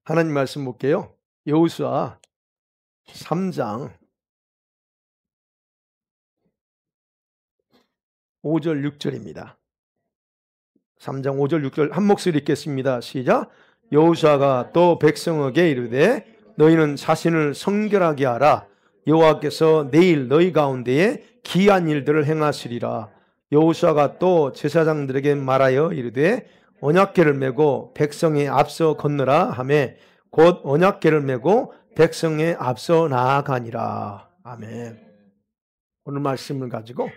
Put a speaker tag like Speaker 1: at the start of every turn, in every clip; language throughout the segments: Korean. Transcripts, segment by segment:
Speaker 1: 하나님 말씀 볼게요. 여호수아 3장 5절 6절입니다. 3장 5절 6절 한 목소리 읽겠습니다. 시작. 여호수아가 또 백성에게 이르되 너희는 자신을 성결하게 하라. 여호와께서 내일 너희 가운데에 기이한 일들을 행하시리라. 여호수아가 또 제사장들에게 말하여 이르되 언약궤를 메고 백성에 앞서 건너라 하매 곧 언약궤를 메고 백성에 앞서 나아가니라. 아멘. 오늘 말씀을 가지고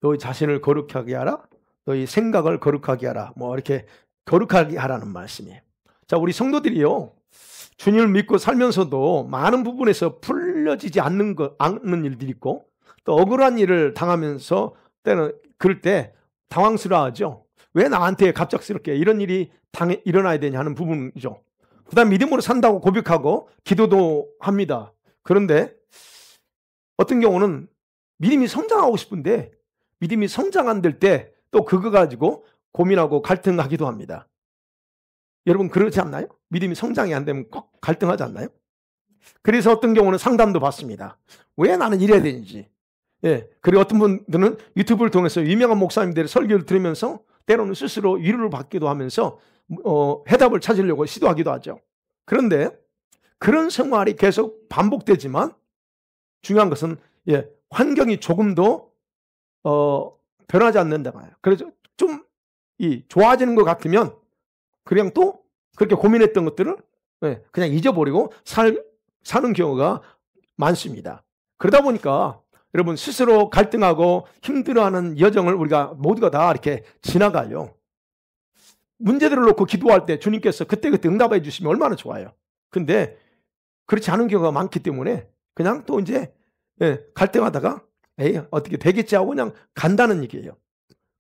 Speaker 1: 너희 자신을 거룩하게 하라. 너희 생각을 거룩하게 하라. 뭐 이렇게 거룩하게 하라는 말씀이에요. 자, 우리 성도들이요, 주님을 믿고 살면서도 많은 부분에서 풀려지지 않는 일들이 있고, 또 억울한 일을 당하면서 때는 그럴 때 당황스러워하죠. 왜 나한테 갑작스럽게 이런 일이 일어나야 되냐 하는 부분이죠. 그다음 믿음으로 산다고 고백하고 기도도 합니다. 그런데 어떤 경우는 믿음이 성장하고 싶은데 믿음이 성장 안 될 때 또 그거 가지고 고민하고 갈등하기도 합니다. 여러분 그러지 않나요? 믿음이 성장이 안 되면 꼭 갈등하지 않나요? 그래서 어떤 경우는 상담도 받습니다. 왜 나는 이래야 되는지. 그리고 어떤 분들은 유튜브를 통해서 유명한 목사님들의 설교를 들으면서 때로는 스스로 위로를 받기도 하면서 해답을 찾으려고 시도하기도 하죠. 그런데 그런 생활이 계속 반복되지만 중요한 것은 환경이 조금도 변하지 않는다 말이에요. 그래서 좀 좋아지는 것 같으면 그냥 또 그렇게 고민했던 것들을 그냥 잊어버리고 사는 경우가 많습니다. 그러다 보니까 여러분 스스로 갈등하고 힘들어하는 여정을 우리가 모두가 다 이렇게 지나가요. 문제들을 놓고 기도할 때 주님께서 그때그때 응답해 주시면 얼마나 좋아요. 근데 그렇지 않은 경우가 많기 때문에 그냥 또 이제 갈등하다가 어떻게 되겠지 하고 그냥 간다는 얘기예요.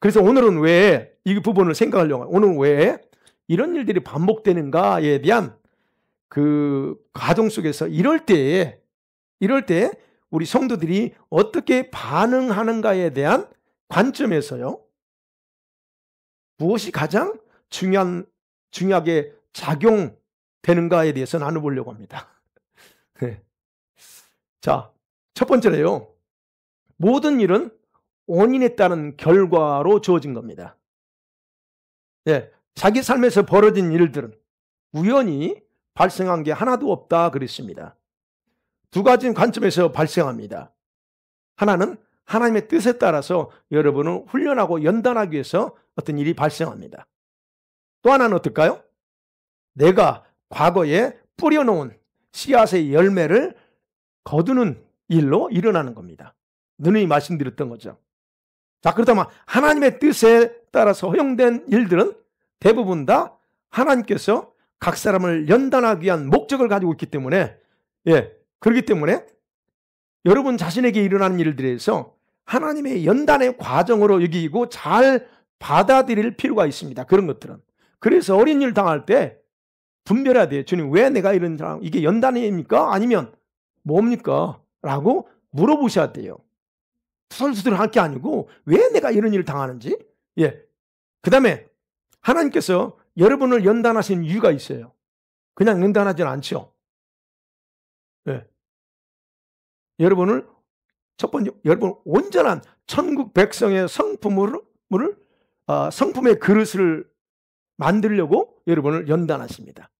Speaker 1: 그래서 오늘은 왜 이 부분을 생각하려고 오늘은 왜 이런 일들이 반복되는가에 대한 그 과정 속에서 이럴 때 우리 성도들이 어떻게 반응하는가에 대한 관점에서요, 무엇이 가장 중요하게 작용되는가에 대해서 나눠보려고 합니다. 자, 첫 번째로요, 모든 일은 원인에 따른 결과로 주어진 겁니다. 자기 삶에서 벌어진 일들은 우연히 발생한 게 하나도 없다 그랬습니다. 두 가지 관점에서 발생합니다. 하나는 하나님의 뜻에 따라서 여러분을 훈련하고 연단하기 위해서 어떤 일이 발생합니다. 또 하나는 어떨까요? 내가 과거에 뿌려놓은 씨앗의 열매를 거두는 일로 일어나는 겁니다. 누누이 말씀드렸던 거죠. 자, 그렇다면 하나님의 뜻에 따라서 허용된 일들은 대부분 다 하나님께서 각 사람을 연단하기 위한 목적을 가지고 있기 때문에 그렇기 때문에 여러분 자신에게 일어나는 일들에서 하나님의 연단의 과정으로 여기고 잘 받아들일 필요가 있습니다. 그런 것들은. 그래서 어린 일 당할 때 분별해야 돼요. 주님, 왜 내가 이런 상황, 이게 연단입니까? 아니면 뭡니까? 라고 물어보셔야 돼요. 투덜투덜 할 게 아니고 왜 내가 이런 일을 당하는지. 그 다음에 하나님께서 여러분을 연단하신 이유가 있어요. 그냥 연단하지는 않죠. 여러분을 첫 번째, 여러분 온전한 천국 백성의 성품의 그릇을 만들려고 여러분을 연단하십니다.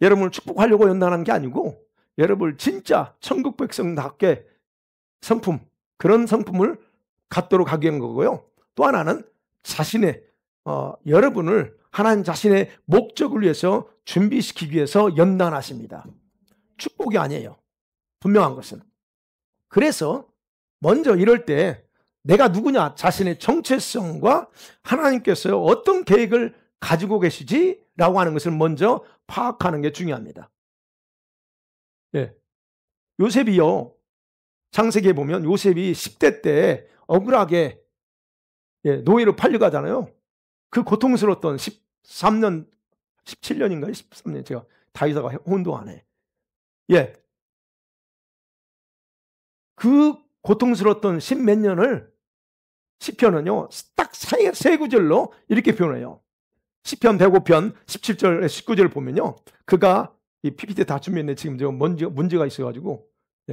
Speaker 1: 여러분을 축복하려고 연단하는 게 아니고 여러분을 진짜 천국 백성답게 그런 성품을 갖도록 하기 위한 거고요. 또 하나는 자신의 여러분을 하나님 자신의 목적을 위해서 준비시키기 위해서 연단하십니다. 축복이 아니에요. 분명한 것은. 그래서 먼저 이럴 때 내가 누구냐, 자신의 정체성과 하나님께서 어떤 계획을 가지고 계시지라고 하는 것을 먼저 파악하는 게 중요합니다. 요셉이요, 창세기에 보면 요셉이 10대 때 억울하게 노예로 팔려가잖아요. 그 고통스러웠던 13년, 17년인가요? 13년 제가 다이사가 혼동하네. 그 고통스러웠던 10몇 년을 시편은요 딱 세 구절로 이렇게 표현해요. 시편 105편 17절 19절을 보면요, 그가 이 PPT 다 준비했네. 지금 저 문제가 있어가지고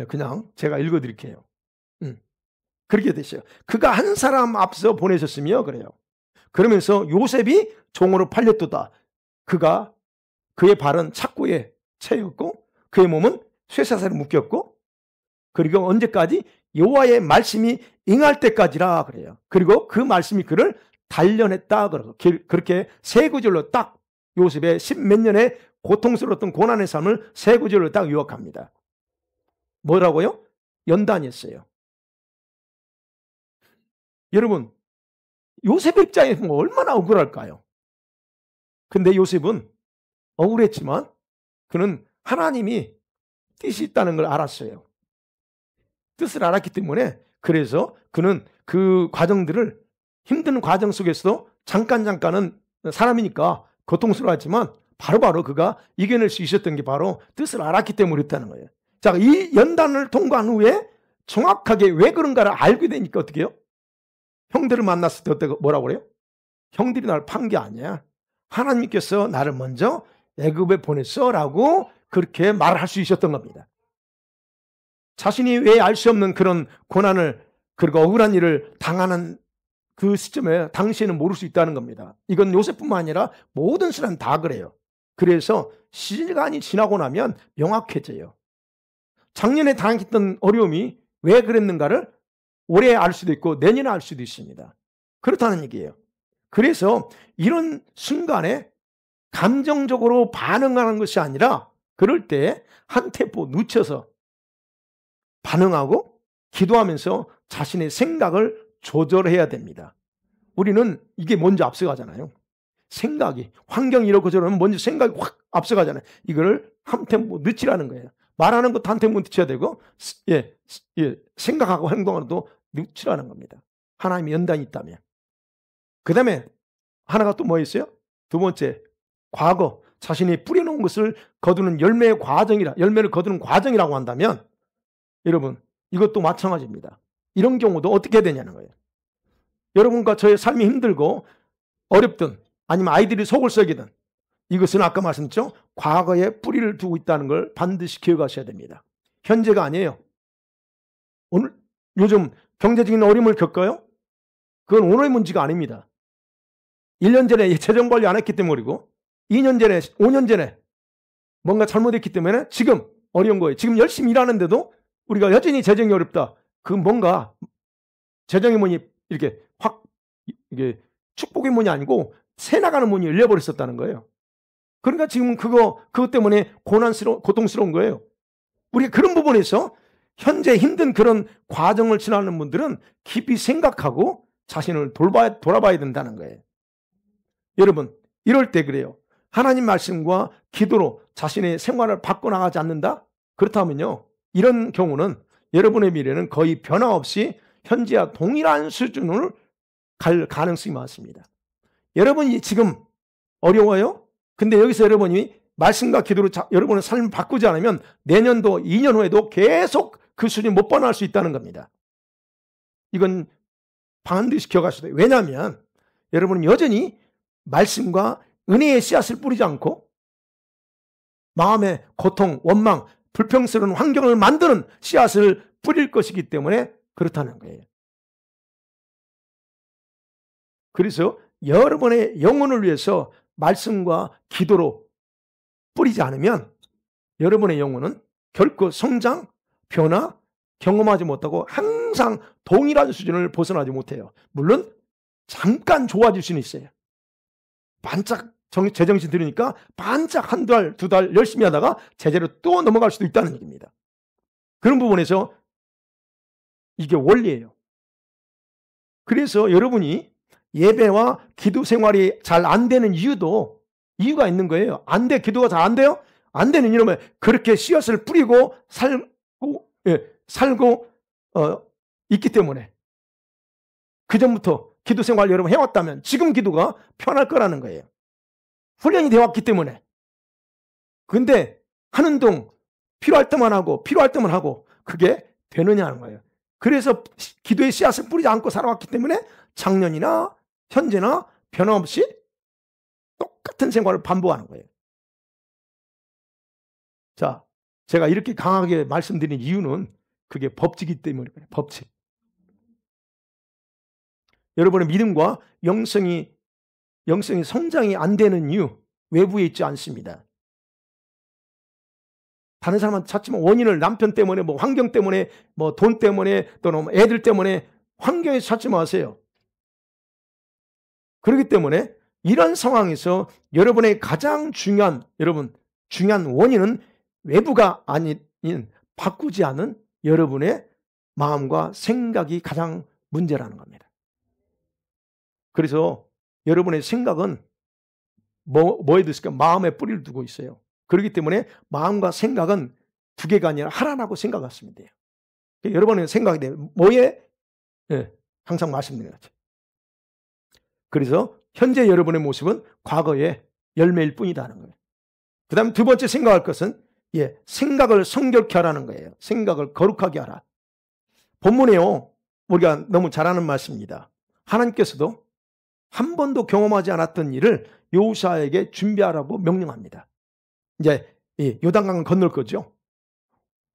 Speaker 1: 그냥 제가 읽어드릴게요. 그렇게 되셔요. 그가 한 사람 앞서 보내셨으며 그래요. 그러면서 요셉이 종으로 팔렸도다. 그의 발은 착고에 채였고 그의 몸은 쇠사슬에 묶였고, 그리고 언제까지? 여호와의 말씀이 응할 때까지라 그래요. 그리고 그 말씀이 그를 단련했다 그러고, 그렇게 세 구절로 딱 요셉의 10몇 년의 고통스러웠던 고난의 삶을 세 구절로 딱 요약합니다. 뭐라고요? 연단이었어요. 여러분, 요셉의 입장에서 얼마나 억울할까요? 근데 요셉은 억울했지만 그는 하나님이 뜻이 있다는 걸 알았어요. 뜻을 알았기 때문에, 그래서 그는 그 과정들을, 힘든 과정 속에서도 잠깐은 사람이니까 고통스러웠지만 바로바로 그가 이겨낼 수 있었던 게 바로 뜻을 알았기 때문에 그랬다는 거예요. 자, 이 연단을 통과한 후에 정확하게 왜 그런가를 알게 되니까 어떻게 해요? 형들을 만났을 때 어떻게 뭐라고 그래요? 형들이 나를 판 게 아니야. 하나님께서 나를 먼저 애굽에 보냈어라고 그렇게 말을 할 수 있었던 겁니다. 자신이 왜 알 수 없는 그런 고난을, 그리고 억울한 일을 당하는 그 시점에 당시에는 모를 수 있다는 겁니다. 이건 요셉뿐만 아니라 모든 사람 다 그래요. 그래서 시간이 지나고 나면 명확해져요. 작년에 당했던 어려움이 왜 그랬는가를 올해 알 수도 있고 내년에 알 수도 있습니다. 그렇다는 얘기예요. 그래서 이런 순간에 감정적으로 반응하는 것이 아니라 그럴 때 한 템포 늦춰서 반응하고 기도하면서 자신의 생각을 조절해야 됩니다. 우리는 이게 먼저 앞서가잖아요. 생각이, 환경이 이렇고 저러면 먼저 생각이 확 앞서가잖아요. 이거를 한 템포 늦추라는 거예요. 말하는 것도 한 템포 늦춰야 되고, 생각하고 행동하는 것도 늦추라는 겁니다. 하나님의 연단이 있다면. 그 다음에 하나가 또 뭐 있어요? 두 번째, 과거, 자신이 뿌려놓은 것을 거두는 열매를 거두는 과정이라고 한다면, 여러분, 이것도 마찬가지입니다. 이런 경우도 어떻게 해야 되냐는 거예요. 여러분과 저의 삶이 힘들고 어렵든 아니면 아이들이 속을 썩이든, 이것은 아까 말씀드렸죠? 과거에 뿌리를 두고 있다는 걸 반드시 기억하셔야 됩니다. 현재가 아니에요. 오늘 요즘 경제적인 어려움을 겪어요? 그건 오늘의 문제가 아닙니다. 1년 전에 재정 관리 안 했기 때문이고 2년 전에, 5년 전에 뭔가 잘못했기 때문에 지금 어려운 거예요. 지금 열심히 일하는데도 우리가 여전히 재정이 어렵다. 그건 뭔가 재정의 문이 이렇게 확, 이게 축복의 문이 아니고 새 나가는 문이 열려버렸었다는 거예요. 그러니까 지금 그것 때문에 고통스러운 거예요. 우리가 그런 부분에서 현재 힘든 그런 과정을 지나는 분들은 깊이 생각하고 자신을 돌아봐야 된다는 거예요. 여러분, 이럴 때 그래요. 하나님 말씀과 기도로 자신의 생활을 바꿔나가지 않는다? 그렇다면요, 이런 경우는 여러분의 미래는 거의 변화없이 현재와 동일한 수준을 갈 가능성이 많습니다. 여러분이 지금 어려워요? 근데 여기서 여러분이 말씀과 기도로 여러분의 삶을 바꾸지 않으면 내년도 2년 후에도 계속 그 수준이 못 벗어날 수 있다는 겁니다. 이건 반드시 기억하셔야 돼요. 왜냐하면 여러분은 여전히 말씀과 은혜의 씨앗을 뿌리지 않고 마음의 고통, 원망, 불평스러운 환경을 만드는 씨앗을 뿌릴 것이기 때문에 그렇다는 거예요. 그래서 여러분의 영혼을 위해서 말씀과 기도로 뿌리지 않으면 여러분의 영혼은 결코 성장, 변화, 경험하지 못하고 항상 동일한 수준을 벗어나지 못해요. 물론 잠깐 좋아질 수는 있어요. 반짝 제정신 들으니까 반짝 한 달, 두 달 열심히 하다가 제대로 또 넘어갈 수도 있다는 얘기입니다. 그런 부분에서 이게 원리예요. 그래서 여러분이 예배와 기도 생활이 잘 안 되는 이유가 있는 거예요. 안 돼, 기도가 잘 안 돼요? 안 되는 이유는 그렇게 씨앗을 뿌리고 살고 있기 때문에, 그 전부터 기도 생활 여러분 해왔다면 지금 기도가 편할 거라는 거예요. 훈련이 되어왔기 때문에. 근데 하는 동 필요할 때만 하고 그게 되느냐는 거예요. 그래서 기도의 씨앗을 뿌리지 않고 살아왔기 때문에 작년이나 현재나 변함없이 똑같은 생활을 반복하는 거예요. 자, 제가 이렇게 강하게 말씀드린 이유는 그게 법칙이기 때문에 그래요. 법칙. 여러분의 믿음과 영성이 성장이 안 되는 이유, 외부에 있지 않습니다. 다른 사람한테 찾지만 원인을 남편 때문에, 뭐 환경 때문에, 뭐 돈 때문에, 또는 애들 때문에 환경에서 찾지 마세요. 그렇기 때문에 이런 상황에서 여러분의 가장 중요한 원인은 외부가 아닌 바꾸지 않은 여러분의 마음과 생각이 가장 문제라는 겁니다. 그래서 여러분의 생각은 뭐에 있을까? 마음에 뿌리를 두고 있어요. 그렇기 때문에 마음과 생각은 두 개가 아니라 하나라고 생각하시면 돼요. 여러분의 생각이 돼요. 뭐에? 네, 항상 말씀드린 것 같아요. 그래서 현재 여러분의 모습은 과거의 열매일 뿐이다는 거예요. 그 다음 두 번째 생각할 것은 생각을 성결케 하라는 거예요. 생각을 거룩하게 하라. 본문에요, 우리가 너무 잘 아는 말씀입니다. 하나님께서도 한 번도 경험하지 않았던 일을 여호수아에게 준비하라고 명령합니다. 이제 요단강을 건널 거죠.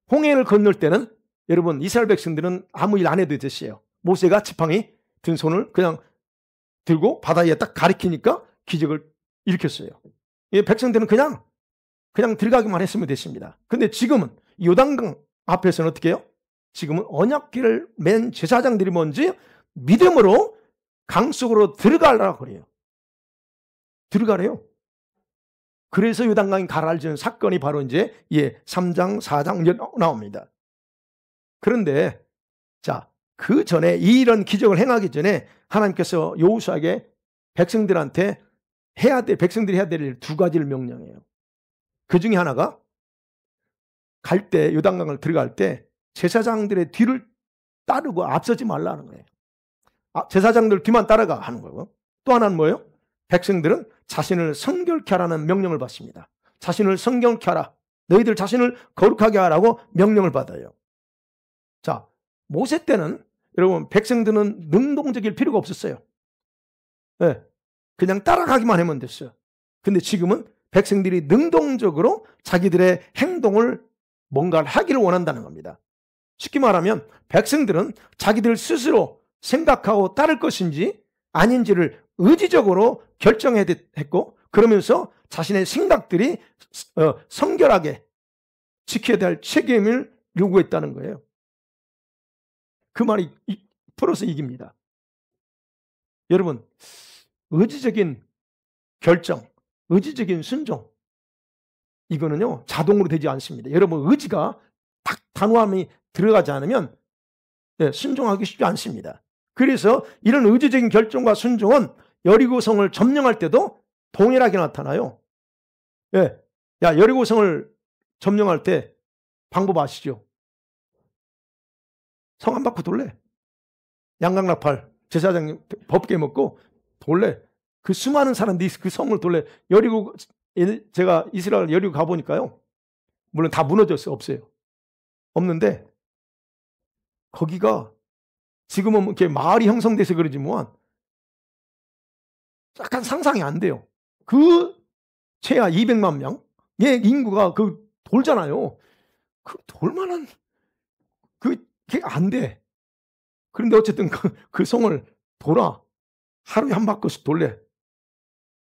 Speaker 1: 홍해를 건널 때는 여러분 이스라엘 백성들은 아무 일 안 해도 됐어요. 모세가 지팡이 든 손을 그냥 들고 바다에 딱 가리키니까 기적을 일으켰어요. 백성들은 그냥 들어가기만 했으면 됐습니다. 근데 지금은 요단강 앞에서는 어떻게 해요? 지금은 언약궤를 맨 제사장들이 먼저 믿음으로 강 속으로 들어가려고 그래요. 들어가래요. 그래서 요단강이 가라앉은 사건이 바로 이제 3장, 4장 나옵니다. 그런데 자, 그 전에 이런 기적을 행하기 전에 하나님께서 여호수아에게 백성들한테 백성들이 해야 될 일 두 가지를 명령해요. 그 중에 하나가 갈 때, 요단강을 들어갈 때 제사장들의 뒤를 따르고 앞서지 말라는 거예요. 제사장들 뒤만 따라가 하는 거고, 또 하나는 뭐예요? 백성들은 자신을 성결케 하라는 명령을 받습니다. 자신을 성결케 하라. 너희들 자신을 거룩하게 하라고 명령을 받아요. 자, 모세 때는 여러분 백성들은 능동적일 필요가 없었어요. 그냥 따라가기만 하면 됐어요. 근데 지금은 백성들이 능동적으로 자기들의 행동을 뭔가를 하기를 원한다는 겁니다. 쉽게 말하면 백성들은 자기들 스스로 생각하고 따를 것인지 아닌지를 의지적으로 결정했고, 그러면서 자신의 생각들이 성결하게 지켜야 될 책임을 요구했다는 거예요. 그 말이 풀어서 이깁니다. 여러분, 의지적인 결정, 의지적인 순종, 이거는요 자동으로 되지 않습니다. 여러분, 의지가 딱 단호함이 들어가지 않으면 순종하기 쉽지 않습니다. 그래서 이런 의지적인 결정과 순종은 여리고성을 점령할 때도 동일하게 나타나요. 야, 여리고성을 점령할 때 방법 아시죠? 성 안 받고 돌래. 양강나팔 제사장 법계 먹고 돌래. 그 수많은 사람들이 그 성을 돌래. 제가 이스라엘 여리고 가보니까요, 물론 다 무너졌어요. 없어요. 없는데 거기가 지금은 이렇게 마을이 형성돼서 그러지만 약간 상상이 안 돼요. 그 최하 200만 명의 인구가 그 돌잖아요. 그 돌만한 그게 안 돼. 그런데 어쨌든 그 성을 돌아. 하루에 한 바퀴씩 돌래.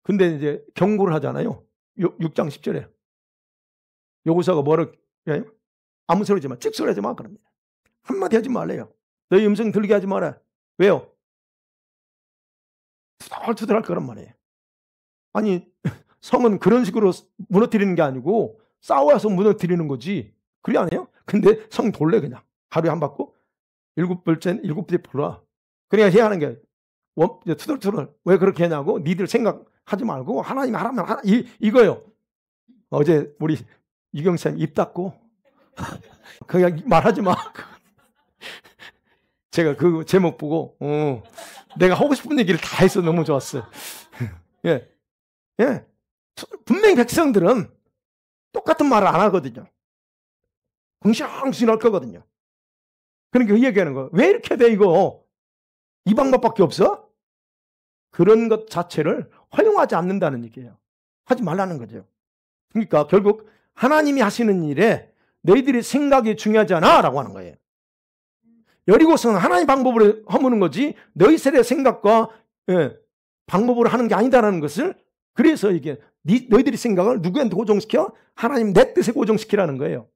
Speaker 1: 근데 이제 경고를 하잖아요. 6장 10절에. 여호수아가 뭐라고 해요? 아무 소리 하지 마. 찍소리 하지 마. 그럽니다. 한마디 하지 말래요. 너희 음성 들리게 하지 마라. 왜요? 투덜투덜할 거란 말이에요. 아니, 성은 그런 식으로 무너뜨리는 게 아니고 싸워서 무너뜨리는 거지. 그래 안 해요? 근데 성 돌래 그냥. 하루에 한 바퀴 7째 불러. 그래야 해야 하는 게 투덜투덜. 왜 그렇게 하냐고 니들 생각하지 말고 하나님 하라면 하나 이거요. 어제 우리 이경쌤 입 닫고 그냥 말하지 마. 제가 그 제목 보고 내가 하고 싶은 얘기를 다 해서 너무 좋았어요. 분명히 백성들은 똑같은 말을 안 하거든요. 궁시렁궁시렁 할 거거든요. 그러니까 이 얘기하는 거예요. 왜 이렇게 돼 이거? 이 방법밖에 없어? 그런 것 자체를 허용하지 않는다는 얘기예요. 하지 말라는 거죠. 그러니까 결국 하나님이 하시는 일에 너희들의 생각이 중요하잖아 라고 하는 거예요. 여리고성은 하나님 방법으로 허무는 거지 너희 세대 생각과 방법으로 하는 게 아니다라는 것을, 그래서 이게 너희들의 생각을 누구한테 고정시켜? 하나님 내 뜻에 고정시키라는 거예요.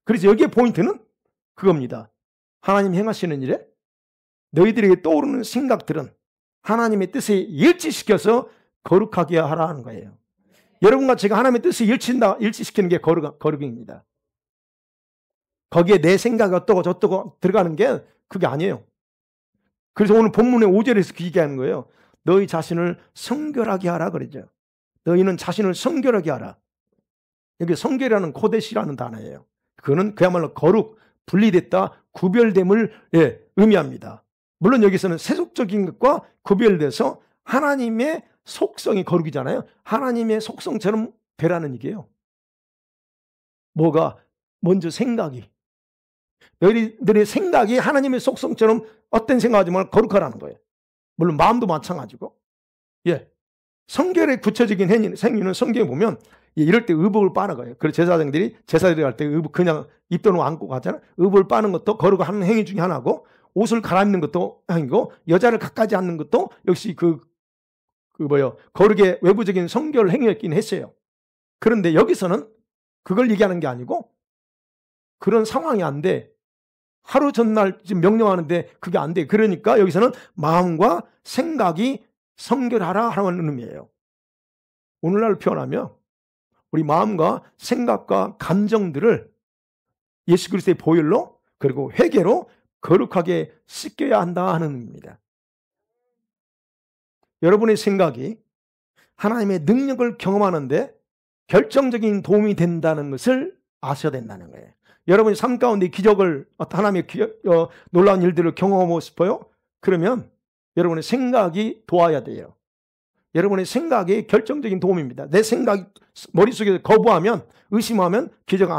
Speaker 1: 그래서 여기에 포인트는 그겁니다. 하나님 행하시는 일에 너희들에게 떠오르는 생각들은 하나님의 뜻에 일치시켜서 거룩하게 하라는 거예요. 여러분과 제가 하나님의 뜻에 일치시키는 게 거룩입니다. 거기에 내 생각이 어떠고 저떠고 들어가는 게 그게 아니에요. 그래서 오늘 본문의 5절에서 그 얘기하는 거예요. 너희 자신을 성결하게 하라 그러죠. 너희는 자신을 성결하게 하라. 여기 성결이라는 코데시라는 단어예요. 그거는 그야말로 거룩, 분리됐다, 구별됨을 의미합니다. 물론 여기서는 세속적인 것과 구별돼서 하나님의 속성이 거룩이잖아요. 하나님의 속성처럼 되라는 얘기예요. 뭐가? 먼저 생각이. 너희들의 생각이 하나님의 속성처럼 어떤 생각하지만 거룩하라는 거예요. 물론 마음도 마찬가지고. 성결의 구체적인 행위는 성경에 보면 이럴 때 의복을 빠는 거예요. 그래서 제사장들이 제사 드릴 때 의복 그냥 입도는 안고 가잖아요. 의복을 빠는 것도 거룩한 행위 중에 하나고, 옷을 갈아입는 것도 행위고, 여자를 가까이 앉는 것도 역시 거룩의 외부적인 성결 행위였긴 했어요. 그런데 여기서는 그걸 얘기하는 게 아니고, 그런 상황이 안 돼. 하루 전날 지금 명령하는데 그게 안 돼. 그러니까 여기서는 마음과 생각이 성결하라 하는 의미예요. 오늘날 표현하면 우리 마음과 생각과 감정들을 예수 그리스도의 보혈로 그리고 회개로 거룩하게 씻겨야 한다 하는 의미입니다. 여러분의 생각이 하나님의 능력을 경험하는데 결정적인 도움이 된다는 것을 아셔야 된다는 거예요. 여러분이 삶 가운데 기적을, 하나님의 놀라운 일들을 경험하고 싶어요? 그러면 여러분의 생각이 도와야 돼요. 여러분의 생각이 결정적인 도움입니다. 내 생각이 머릿속에 거부하면, 의심하면 기적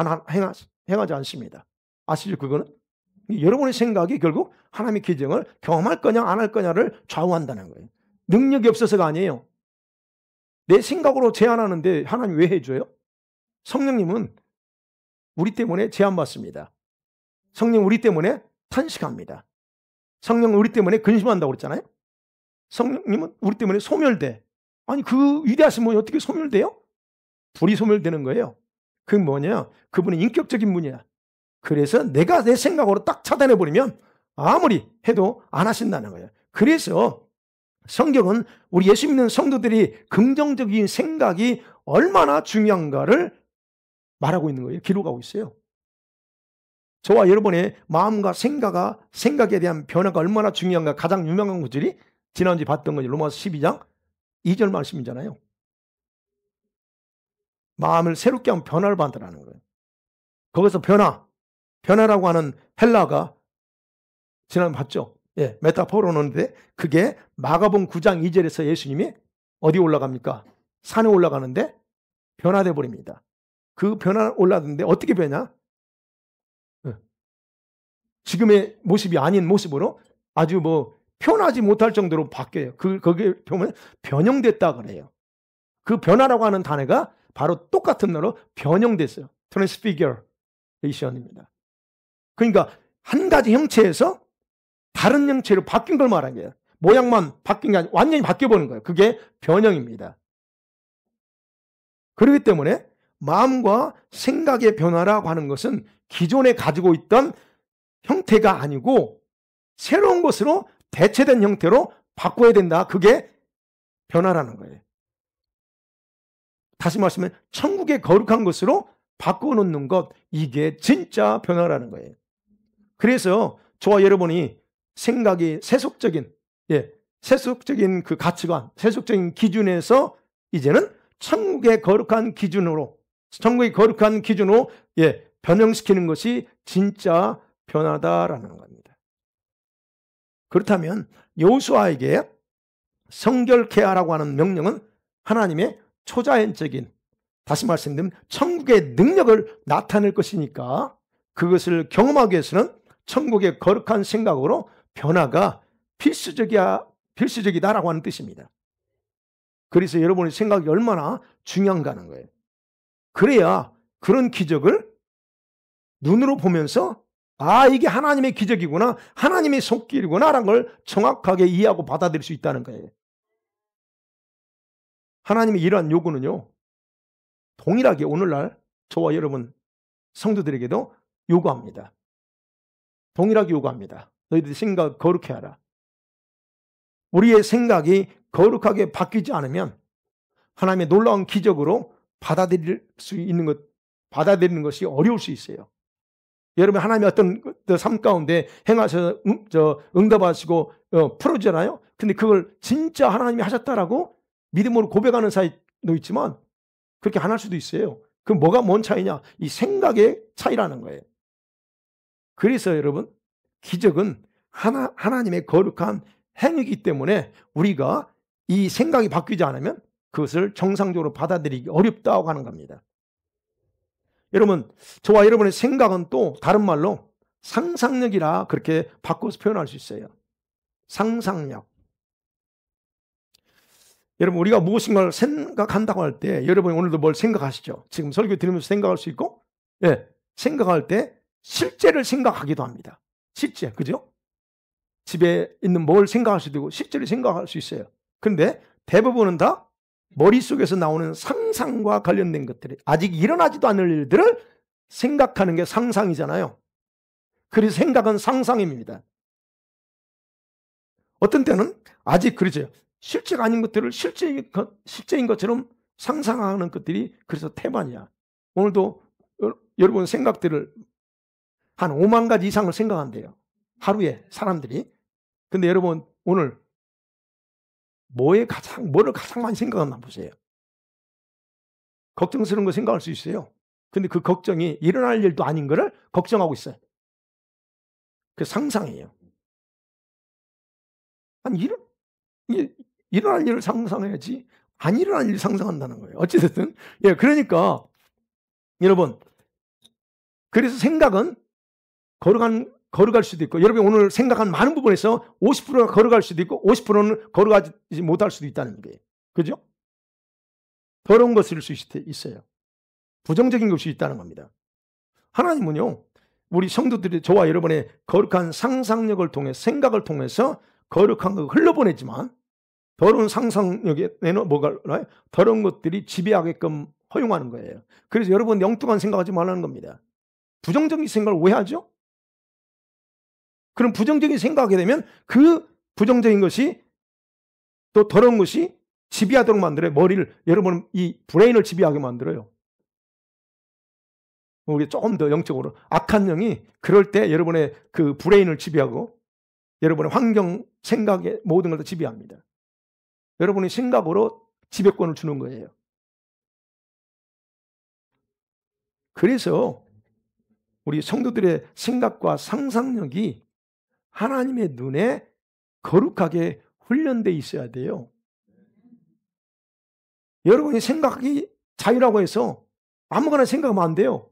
Speaker 1: 행하지 않습니다. 아시죠? 그거는? 여러분의 생각이 결국 하나님의 기적을 경험할 거냐 안 할 거냐를 좌우한다는 거예요. 능력이 없어서가 아니에요. 내 생각으로 제안하는데 하나님 왜 해줘요? 성령님은 우리 때문에 제한받습니다. 성령 우리 때문에 탄식합니다. 성령 우리 때문에 근심한다고 그랬잖아요. 성령님은 우리 때문에 소멸돼. 아니 그 위대하신 분이 어떻게 소멸돼요? 불이 소멸되는 거예요. 그게 뭐냐? 그분은 인격적인 분이야. 그래서 내가 내 생각으로 딱 차단해버리면 아무리 해도 안 하신다는 거예요. 그래서 성경은 우리 예수 믿는 성도들이 긍정적인 생각이 얼마나 중요한가를 말하고 있는 거예요. 기록하고 있어요. 저와 여러분의 마음과 생각에 대한 변화가 얼마나 중요한가 가장 유명한 구절이 지난주에 봤던 거죠. 로마서 12장 2절 말씀이잖아요. 마음을 새롭게 하면 변화를 받으라는 거예요. 거기서 변화라고 하는 헬라가 지난번에 봤죠. 메타포로는데 그게 마가복음 9장 2절에서 예수님이 어디 올라갑니까? 산에 올라가는데 변화돼 버립니다. 그 변화 올라갔는데 어떻게 변냐? 지금의 모습이 아닌 모습으로 아주 표현하지 못할 정도로 바뀌어요. 거기에 보면 변형됐다 그래요. 그 변화라고 하는 단어가 바로 똑같은 단어로 변형됐어요. transfiguration입니다. 그러니까 한 가지 형체에서 다른 형체로 바뀐 걸 말하는 거예요. 모양만 바뀐 게 아니라 완전히 바뀌어버린 거예요. 그게 변형입니다. 그렇기 때문에 마음과 생각의 변화라고 하는 것은 기존에 가지고 있던 형태가 아니고 새로운 것으로 대체된 형태로 바꿔야 된다. 그게 변화라는 거예요. 다시 말씀하면 천국의 거룩한 것으로 바꿔놓는 것, 이게 진짜 변화라는 거예요. 그래서 저와 여러분이 생각이 세속적인 그 가치관, 세속적인 기준에서 이제는 천국의 거룩한 기준으로 변형시키는 것이 진짜 변화다라는 겁니다. 그렇다면 여호수아에게 성결케 하라고 하는 명령은 하나님의 초자연적인, 다시 말씀드리면 천국의 능력을 나타낼 것이니까 그것을 경험하기 위해서는 천국의 거룩한 생각으로 변화가 필수적이다라고 하는 뜻입니다. 그래서 여러분의 생각이 얼마나 중요한가 하는 거예요. 그래야 그런 기적을 눈으로 보면서 아, 이게 하나님의 기적이구나, 하나님의 손길이구나 라는 걸 정확하게 이해하고 받아들일 수 있다는 거예요. 하나님의 이러한 요구는요, 동일하게 오늘날 저와 여러분 성도들에게도 요구합니다. 동일하게 요구합니다. 너희들 생각 거룩해 하라. 우리의 생각이 거룩하게 바뀌지 않으면 하나님의 놀라운 기적으로 받아들이는 것이 어려울 수 있어요. 여러분, 하나님이 어떤 삶 가운데 행하셔서 응답하시고 풀어주잖아요. 근데 그걸 진짜 하나님이 하셨다라고 믿음으로 고백하는 사이도 있지만 그렇게 안 할 수도 있어요. 그럼 뭔 차이냐? 이 생각의 차이라는 거예요. 그래서 여러분, 기적은 하나님의 거룩한 행위이기 때문에 우리가 이 생각이 바뀌지 않으면 그것을 정상적으로 받아들이기 어렵다고 하는 겁니다. 여러분, 저와 여러분의 생각은 또 다른 말로 상상력이라 그렇게 바꿔서 표현할 수 있어요. 상상력. 여러분, 우리가 무엇인가를 생각한다고 할 때 여러분이 오늘도 뭘 생각하시죠? 지금 설교 들으면서 생각할 수 있고, 예, 생각할 때 실제를 생각하기도 합니다. 실제, 그죠? 집에 있는 뭘 생각할 수도 있고 실제를 생각할 수 있어요. 그런데 대부분은 다 머릿속에서 나오는 상상과 관련된 것들이 아직 일어나지도 않을 일들을 생각하는 게 상상이잖아요. 그래서 생각은 상상입니다. 어떤 때는 아직 그러죠. 실제가 아닌 것들을 실제인 것처럼 상상하는 것들이 그래서 태반이야. 오늘도 여러분 생각들을 한 5만 가지 이상을 생각한대요. 하루에 사람들이. 근데 여러분 오늘 뭐를 가장 많이 생각하나 보세요. 걱정스러운 거 생각할 수 있어요. 근데 그 걱정이 일어날 일도 아닌 거를 걱정하고 있어요. 그 상상이에요. 아니, 일어날 일을 상상해야지 안 일어날 일을 상상한다는 거예요. 어찌됐든. 예, 그러니까 여러분, 그래서 생각은 거룩할 수도 있고, 여러분이 오늘 생각한 많은 부분에서 50%가 거룩할 수도 있고 50%는 거룩하지 못할 수도 있다는 거예요. 그죠? 더러운 것일 수 있어요. 부정적인 것이 있다는 겁니다. 하나님은요, 우리 성도들이 저와 여러분의 거룩한 상상력을 통해 생각을 통해서 거룩한 걸 흘러보내지만 더러운 상상력에는 더러운 것들이 지배하게끔 허용하는 거예요. 그래서 여러분 엉뚱한 생각하지 말라는 겁니다. 부정적인 생각을 왜 하죠? 그럼 부정적인 생각하게 되면 그 부정적인 것이 또 더러운 것이 지배하도록 만들어요. 여러분 이 브레인을 지배하게 만들어요. 우리 조금 더 영적으로 악한 영이 그럴 때 여러분의 그 브레인을 지배하고 여러분의 환경, 생각의 모든 걸 다 지배합니다. 여러분의 생각으로 지배권을 주는 거예요. 그래서 우리 성도들의 생각과 상상력이 하나님의 눈에 거룩하게 훈련되어 있어야 돼요. 여러분이 생각이 자유라고 해서 아무거나 생각하면 안 돼요.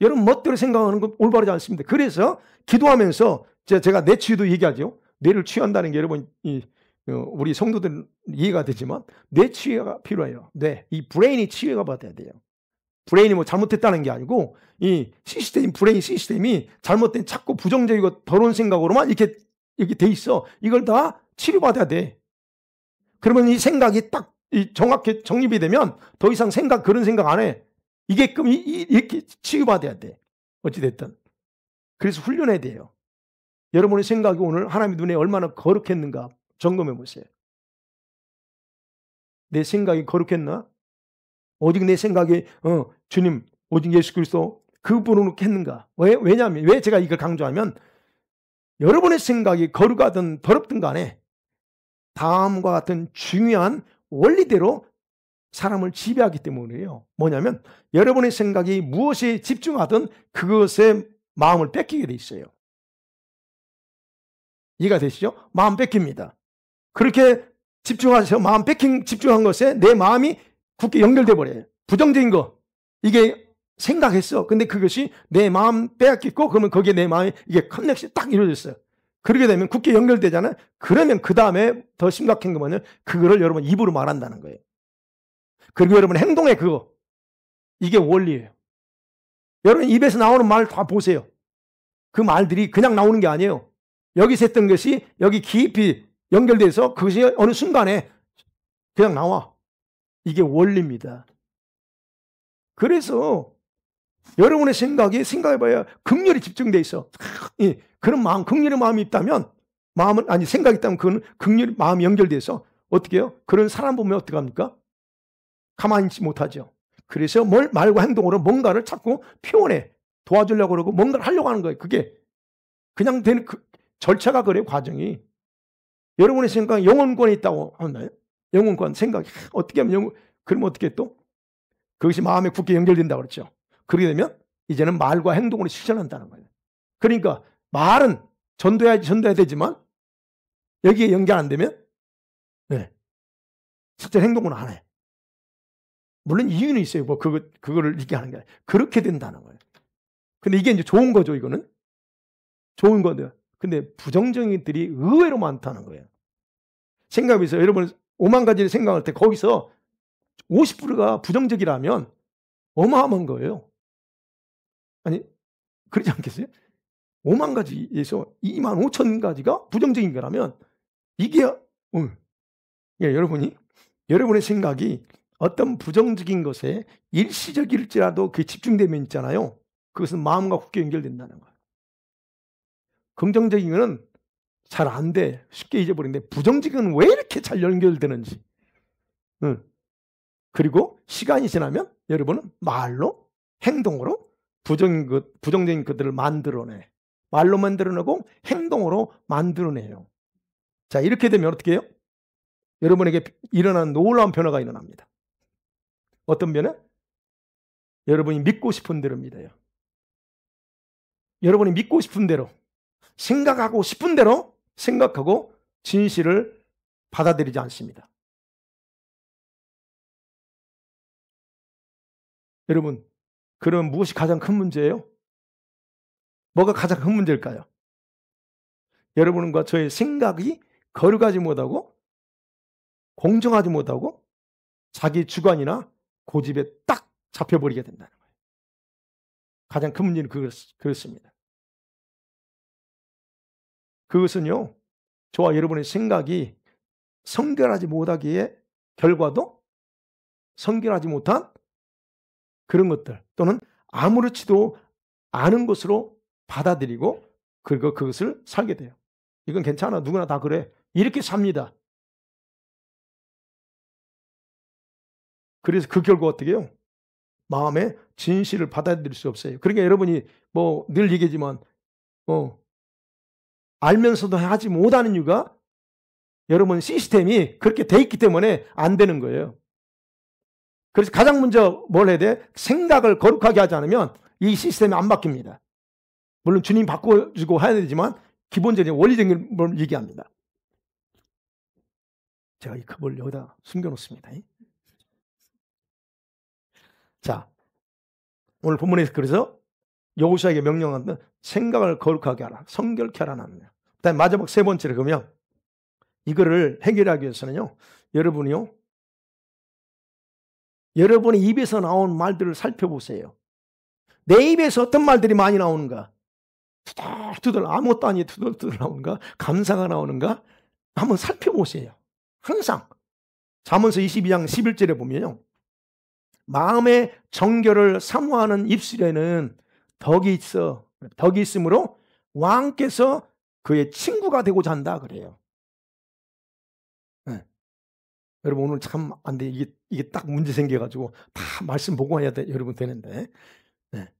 Speaker 1: 여러분 멋대로 생각하는 건 올바르지 않습니다. 그래서 기도하면서 제가 뇌 치유도 얘기하죠. 뇌를 치유한다는 게 여러분 우리 성도들은 이해가 되지만 뇌 치유가 필요해요. 이 브레인이 치유가 받아야 돼요. 브레인이 뭐 잘못했다는 게 아니고 이 브레인 시스템이 잘못된 자꾸 부정적이고 더러운 생각으로만 이렇게 돼 있어. 이걸 다 치료받아야 돼. 그러면 이 생각이 딱 정확히 정립이 되면 더 이상 그런 생각 안 해. 이게끔 이렇게 치유받아야 돼. 어찌됐든. 그래서 훈련해야 돼요. 여러분의 생각이 오늘 하나님의 눈에 얼마나 거룩했는가 점검해 보세요. 내 생각이 거룩했나? 오직 내 생각이 주님, 오직 예수 그리스도 그분으로 했는가? 왜냐하면 왜 제가 이걸 강조하면 여러분의 생각이 거룩하든 더럽든 간에 다음과 같은 중요한 원리대로 사람을 지배하기 때문이에요. 뭐냐면 여러분의 생각이 무엇에 집중하든 그것에 마음을 뺏기게 돼 있어요. 이해가 되시죠? 마음 뺏깁니다. 그렇게 집중하셔서 집중한 것에 내 마음이 굳게 연결돼 버려요. 부정적인 거 이게 생각했어. 근데 그것이 내 마음 빼앗겼고 그러면 거기에 내 마음이 이게 커넥션이 딱 이루어졌어요. 그렇게 되면 굳게 연결되잖아요. 그러면 그 다음에 더 심각한 거면요, 그거를 여러분 입으로 말한다는 거예요. 그리고 여러분 행동에 그거, 이게 원리예요. 여러분 입에서 나오는 말 다 보세요. 그 말들이 그냥 나오는 게 아니에요. 여기서 했던 것이 여기 깊이 연결돼서 그것이 어느 순간에 그냥 나와. 이게 원리입니다. 그래서 여러분의 생각해봐야 극렬히 집중돼 있어. 그런 마음, 극렬의 마음이 있다면, 생각이 있다면 그건 극렬히 마음이 연결돼서 어떻게 해요? 그런 사람 보면 어떻게 합니까? 가만히 있지 못하죠. 그래서 말과 행동으로 뭔가를 자꾸 표현해. 도와주려고 그러고 뭔가를 하려고 하는 거예요. 그게 그냥 되는 절차가 그래요, 과정이. 여러분의 생각에 영혼권이 있다고 하나요? 영혼권, 생각이. 어떻게 하면 그러면 어떻게 또? 그것이 마음에 굳게 연결된다고 그랬죠. 그렇게 되면 이제는 말과 행동으로 실천한다는 거예요. 그러니까 말은 전도해야 되지만 여기에 연결 안 되면 실제 행동은 안 해. 물론 이유는 있어요. 뭐 그거를 얘기하는 게 아니라 그렇게 된다는 거예요. 근데 이게 이제 좋은 거죠, 이거는. 좋은 건데. 근데 부정적인 것들이 의외로 많다는 거예요. 생각해보세요. 여러분 5만 가지를 생각할 때 거기서 50%가 부정적이라면 어마어마한 거예요. 아니, 그러지 않겠어요? 5만 가지에서 2만 5천 가지가 부정적인 거라면 이게 여러분의 생각이 어떤 부정적인 것에 일시적일지라도 그게 집중되면 있잖아요. 그것은 마음과 굳게 연결된다는 거예요. 긍정적인 거는 잘 안 돼. 쉽게 잊어버리는데 부정적인 건 왜 이렇게 잘 연결되는지. 그리고 시간이 지나면 여러분은 말로, 행동으로 부정적인 것들을 만들어내. 말로 만들어내고 행동으로 만들어내요. 자, 이렇게 되면 어떻게 해요? 여러분에게 일어나는 놀라운 변화가 일어납니다. 어떤 변화? 여러분이 믿고 싶은 대로 믿어요. 여러분이 믿고 싶은 대로, 생각하고 싶은 대로 생각하고 진실을 받아들이지 않습니다. 여러분, 그럼 무엇이 가장 큰 문제예요? 뭐가 가장 큰 문제일까요? 여러분과 저의 생각이 거룩하지 못하고 공정하지 못하고 자기 주관이나 고집에 딱 잡혀버리게 된다는 거예요. 가장 큰 문제는 그렇습니다. 그것은요, 저와 여러분의 생각이 성결하지 못하기에 결과도 성결하지 못한 그런 것들 또는 아무렇지도 않은 것으로 받아들이고 그리고 그것을 살게 돼요. 이건 괜찮아. 누구나 다 그래. 이렇게 삽니다. 그래서 그 결과 어떻게 해요? 마음에 진실을 받아들일 수 없어요. 그러니까 여러분이 뭐 늘 얘기하지만 알면서도 하지 못하는 이유가 여러분 시스템이 그렇게 돼 있기 때문에 안 되는 거예요. 그래서 가장 먼저 뭘 해야 돼? 생각을 거룩하게 하지 않으면 이 시스템이 안 바뀝니다. 물론 주님 바꿔주고 해야 되지만 기본적인 원리적인 걸 얘기합니다. 제가 이 컵을 여기다 숨겨놓습니다. 자, 오늘 본문에서 그래서 여호수아에게 명령하는 생각을 거룩하게 하라, 성결케 하라는 거예요. 그다음에 마지막 세 번째로 그러면 이거를 해결하기 위해서는요, 여러분의 입에서 나온 말들을 살펴보세요. 내 입에서 어떤 말들이 많이 나오는가? 투덜투덜 아무것도 아니 투덜투덜 나오는가? 감사가 나오는가? 한번 살펴보세요. 항상 잠언서 22장 11절에 보면요, 마음의 정결을 사모하는 입술에는 덕이 있어. 덕이 있으므로 왕께서 그의 친구가 되고자 한다 그래요. 네. 여러분 오늘 참 안 돼. 이게 딱 문제 생겨가지고 다 말씀 보고 해야 돼. 여러분 되는데. 네.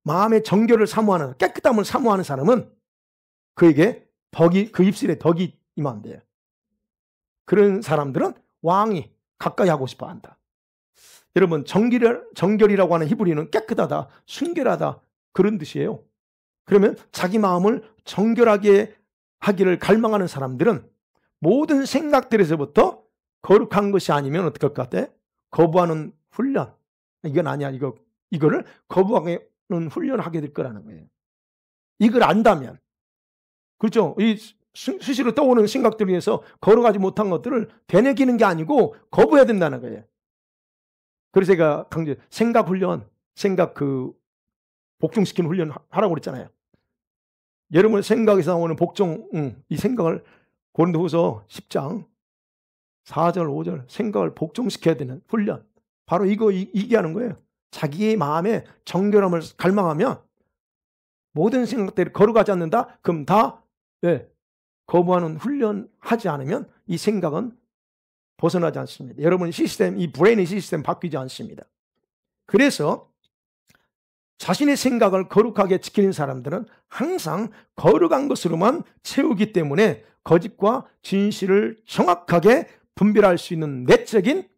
Speaker 1: 마음의 정결을 사모하는, 깨끗함을 사모하는 사람은 그에게 그 입술에 덕이 임한대요. 그런 사람들은 왕이 가까이 하고 싶어 한다. 여러분 정결이라고 하는 히브리는 깨끗하다, 순결하다 그런 뜻이에요. 그러면 자기 마음을 정결하게 하기를 갈망하는 사람들은 모든 생각들에서부터 거룩한 것이 아니면 어떻게 할 것 같아? 거부하는 훈련. 이건 아니야. 이거를 거부하는 훈련을 하게 될 거라는 거예요. 이걸 안다면 그렇죠? 이 수시로 떠오르는 생각들 위해서 거룩하지 못한 것들을 되뇌기는 게 아니고 거부해야 된다는 거예요. 그래서 제가 생각 훈련, 생각 복종시키는 훈련 하라고 그랬잖아요. 여러분의 생각에서 나오는 복종, 이 생각을 고린도후서 10장 4절, 5절 생각을 복종시켜야 되는 훈련. 바로 이거 얘기하는 거예요. 자기의 마음에 정결함을 갈망하면 모든 생각들이 거룩하지 않는다? 그럼 다 거부하는 훈련하지 않으면 이 생각은 벗어나지 않습니다. 여러분 이 브레인의 시스템 바뀌지 않습니다. 그래서 자신의 생각을 거룩하게 지키는 사람들은 항상 거룩한 것으로만 채우기 때문에 거짓과 진실을 정확하게 분별할 수 있는 내적인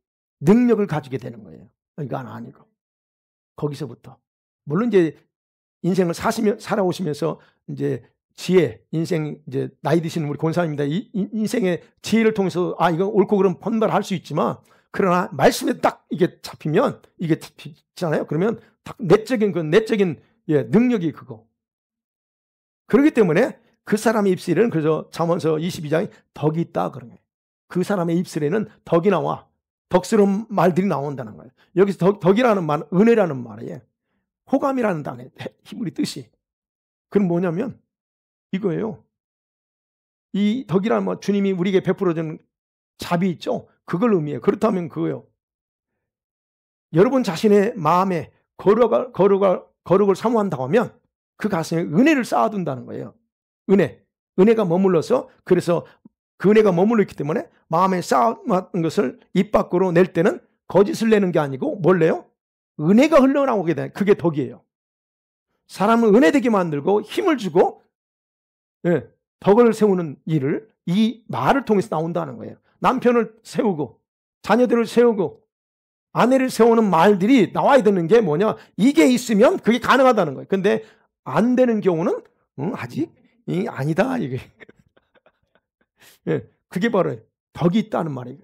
Speaker 1: 능력을 가지게 되는 거예요. 이건 아니고. 거기서부터. 물론 이제 인생을 살아오시면서 이제 지혜, 인생 이제 나이 드시는 우리 권사님입니다. 이 인생의 지혜를 통해서 이거 옳고 그름 판별할 수 있지만 그러나 말씀에 딱 이게 잡히면 이게 잡히잖아요. 그러면 딱 내적인 능력이 그거. 그렇기 때문에 그 사람의 입술에는 그래서 잠언서 22장에 덕이 있다 그런 거예요. 그 사람의 입술에는 덕이 나와. 덕스러운 말들이 나온다는 거예요. 여기서 덕이라는 말, 은혜라는 말이에요. 호감이라는 단어의 히브리 뜻이. 그럼 뭐냐면 이거예요. 이 덕이라는 말, 주님이 우리에게 베풀어주는 자비 있죠? 그걸 의미해요. 그렇다면 그거예요. 여러분 자신의 마음에 거룩을 사모한다고 하면 그 가슴에 은혜를 쌓아둔다는 거예요. 은혜가 머물러서 그래서 그 은혜가 머물러 있기 때문에 마음에 쌓아둔 것을 입 밖으로 낼 때는 거짓을 내는 게 아니고 뭘 내요? 은혜가 흘러나오게 돼. 그게 덕이에요. 사람을 은혜되게 만들고 힘을 주고 덕을 세우는 일을 이 말을 통해서 나온다는 거예요. 남편을 세우고 자녀들을 세우고 아내를 세우는 말들이 나와야 되는 게 뭐냐? 이게 있으면 그게 가능하다는 거예요. 근데 안 되는 경우는 아직 아니다 이게. 그게 바로 덕이 있다는 말이에요.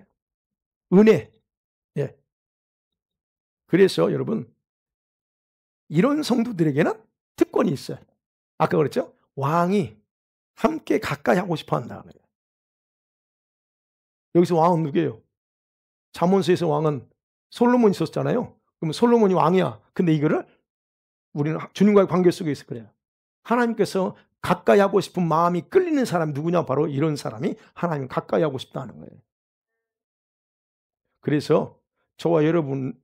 Speaker 1: 은혜. 그래서 여러분 이런 성도들에게는 특권이 있어요. 아까 그랬죠? 왕이 함께 가까이 하고 싶어 한다. 여기서 왕은 누구예요? 잠언서에서 왕은 솔로몬이 있었잖아요. 그럼 솔로몬이 왕이야. 근데 이거를 우리는 주님과의 관계 속에서 그래요. 하나님께서 가까이 하고 싶은 마음이 끌리는 사람이 누구냐? 바로 이런 사람이 하나님 가까이 하고 싶다는 거예요. 그래서 저와 여러분의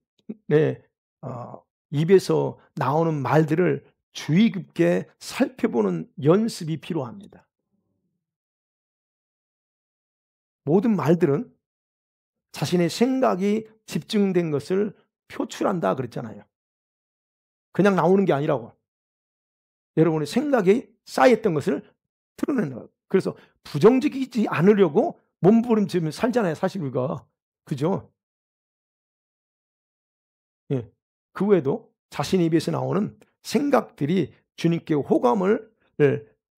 Speaker 1: 입에서 나오는 말들을 주의 깊게 살펴보는 연습이 필요합니다. 모든 말들은 자신의 생각이 집중된 것을 표출한다 그랬잖아요. 그냥 나오는 게 아니라고. 여러분의 생각이 쌓였던 것을 드러내는 거예요. 그래서 부정적이지 않으려고 몸부림치면 살잖아요. 사실 우리가. 그죠? 그 외에도 자신의 입에서 나오는 생각들이 주님께 호감을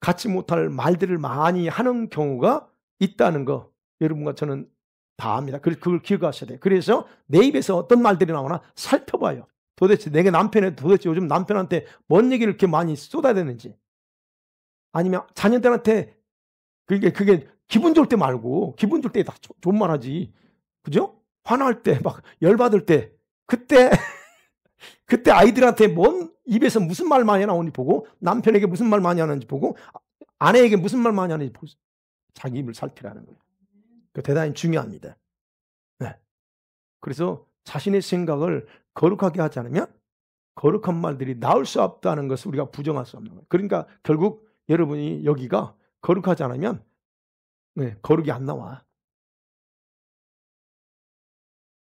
Speaker 1: 갖지 못할 말들을 많이 하는 경우가 있다는 거 여러분과 저는 다 압니다. 그걸 기억하셔야 돼요. 그래서 내 입에서 어떤 말들이 나오나 살펴봐요. 도대체 내가 도대체 요즘 남편한테 뭔 얘기를 이렇게 많이 쏟아야 되는지, 아니면 자녀들한테 그게 기분 좋을 때 말고 기분 좋을 때 다 좋은 말 하지. 그죠? 화날 때 막 열받을 때 그때 아이들한테 입에서 무슨 말 많이 나오는지 보고 남편에게 무슨 말 많이 하는지 보고 아내에게 무슨 말 많이 하는지 보고 자기 입을 살피라는 거예요. 대단히 중요합니다. 그래서 자신의 생각을 거룩하게 하지 않으면 거룩한 말들이 나올 수 없다는 것을 우리가 부정할 수 없는 거예요. 그러니까 결국 여러분이 여기가 거룩하지 않으면 거룩이 안 나와.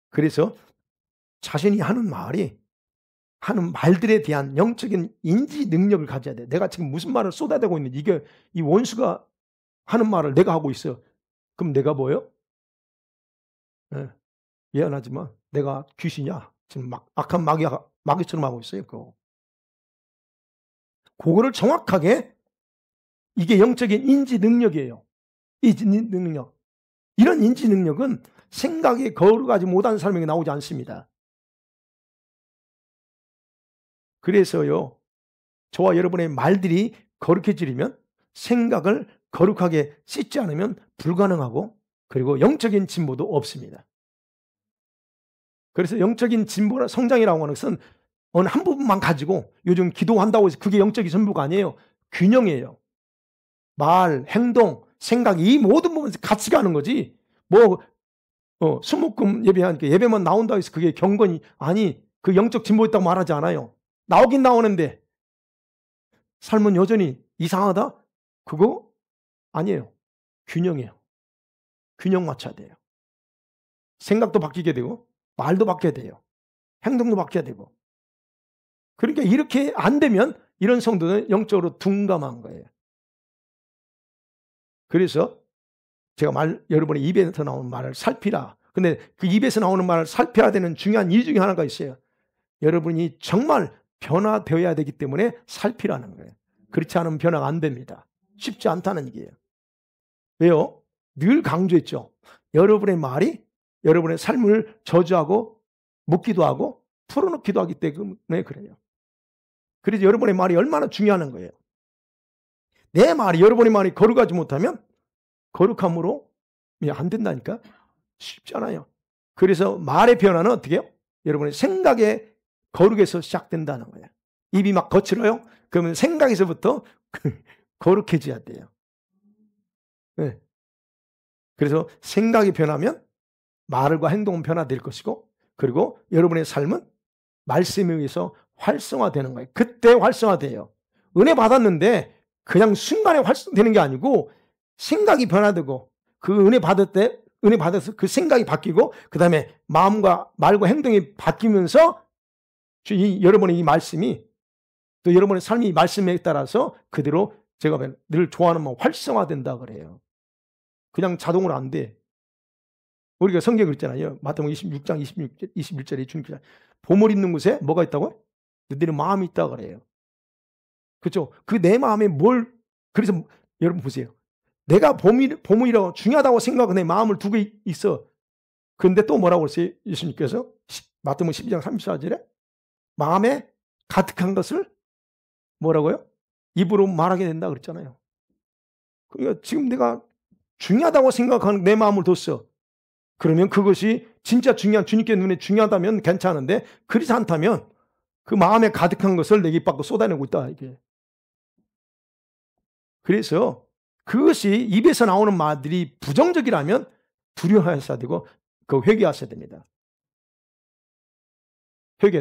Speaker 1: 그래서 자신이 하는 말들에 대한 영적인 인지 능력을 가져야 돼. 내가 지금 무슨 말을 쏟아대고 있는지, 이 원수가 하는 말을 내가 하고 있어. 그럼 내가 뭐예요? 미안하지만 내가 귀신이야. 지금 악한 마귀처럼 하고 있어요. 그거를 정확하게, 이게 영적인 인지 능력이에요. 인지 능력. 이런 인지 능력은 생각이 거룩하지 못한 사람에게 나오지 않습니다. 그래서요, 저와 여러분의 말들이 거룩해지려면 생각을 거룩하게 씻지 않으면 불가능하고, 그리고 영적인 진보도 없습니다. 그래서 영적인 진보나 성장이라고 하는 것은 어느 한 부분만 가지고 요즘 기도한다고 해서 그게 영적인 전부가 아니에요. 균형이에요. 말, 행동, 생각, 이 모든 부분에서 같이 가는 거지. 수목금 예배하니까 예배만 나온다고 해서 그게 경건이 아니, 그 영적 진보 있다고 말하지 않아요. 나오긴 나오는데 삶은 여전히 이상하다? 그거 아니에요. 균형이에요. 균형 맞춰야 돼요. 생각도 바뀌게 되고 말도 바뀌어야 돼요. 행동도 바뀌어야 되고. 그러니까 이렇게 안 되면 이런 성도는 영적으로 둔감한 거예요. 그래서 제가 여러분의 입에서 나오는 말을 살피라. 근데 그 입에서 나오는 말을 살펴야 되는 중요한 이유 중에 하나가 있어요. 여러분이 정말 변화되어야 되기 때문에 살피라는 거예요. 그렇지 않으면 변화가 안 됩니다. 쉽지 않다는 얘기예요. 왜요? 늘 강조했죠. 여러분의 말이 여러분의 삶을 저주하고 묶기도 하고 풀어놓기도 하기 때문에 그래요. 그래서 여러분의 말이 얼마나 중요한 거예요. 내 말이, 여러분의 말이 거룩하지 못하면 거룩함으로 안 된다니까. 쉽지 않아요. 그래서 말의 변화는 어떻게 해요? 여러분의 생각의 거룩에서 시작된다는 거예요. 입이 막 거칠어요? 그러면 생각에서부터 거룩해져야 돼요. 네. 그래서 생각이 변하면 말과 행동은 변화될 것이고, 그리고 여러분의 삶은 말씀에 의해서 활성화되는 거예요. 그때 활성화돼요. 은혜 받았는데 그냥 순간에 활성되는 게 아니고 생각이 변화되고, 그 은혜 받아서 그 생각이 바뀌고, 그 다음에 마음과 말과 행동이 바뀌면서 여러분의 이 말씀이 또 여러분의 삶이 말씀에 따라서 그대로 제가 늘 좋아하는 말 활성화된다 그래요. 그냥 자동으로 안 돼. 우리가 성경에 그랬잖아요. 마태복음 26장 21절에 주님께서 보물 있는 곳에 뭐가 있다고? 너희는 마음이 있다 그래요. 그렇죠? 그 내 마음에 그래서 여러분 보세요. 내가 보물이라고 중요하다고 생각하는 내 마음을 두고 있어. 그런데 또 뭐라고 그랬어요? 예수님께서 마태복음 12장 34절에 마음에 가득한 것을 뭐라고요? 입으로 말하게 된다 그랬잖아요. 그러니까 지금 내가 중요하다고 생각하는 내 마음을 뒀어. 그러면 그것이 진짜 중요한, 주님께 눈에 중요하다면 괜찮은데 그렇지 않다면 그 마음에 가득한 것을 내 입 밖으로 쏟아내고 있다 이게. 그래서 그것이 입에서 나오는 말들이 부정적이라면 두려워하셔야 되고 그 회개하셔야 됩니다.